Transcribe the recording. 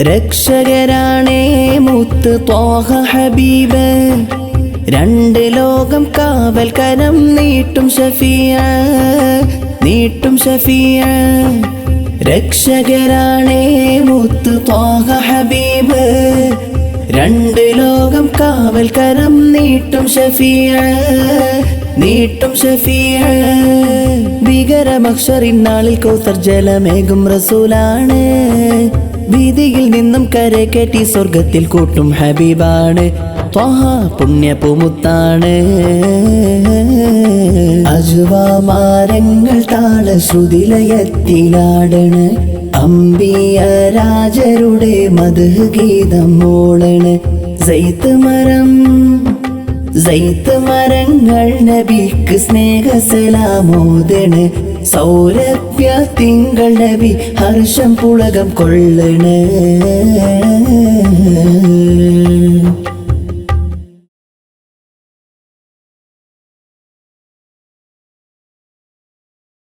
രക്ഷകരാണേ മുത്ത് ത്വാഹ ഹബീബ് രണ്ട് ലോകം കാവൽ കരം നീട്ടും ഷഫീഅ നീട്ടും ഷഫീഅ രക്ഷകരാണേ മുത്ത് ത്വാഹ ഹബീബ് രണ്ട് ലോകം കാവൽ കരം നീട്ടും ഷഫീഅ നീട്ടും ഷഫീഅ ഭീകരമക്ഷറിൻ നാളിൽ കൗസർ ജലമേകും റസൂലാണ് വീതിയിൽ നിന്നും കരകയറ്റി സ്വർഗത്തിൽ കൂട്ടും ഹബീബാണ് ത്വാഹ പുണ്യപൂമുത്താണ് അജ്വാമരങ്ങൾ താളശ്രുതിലയത്തിലാടണ് അമ്പിയ രാജരുടെ മദ്ഹ് ഗീതം മോളണ് സൈത്ത് മരങ്ങൾ നബിക്ക് സ്നേഹസലാമോദണ് സൗരഭ്യ തിങ്കൾ നബി ഹർഷം പുളകം കൊള്ളണ്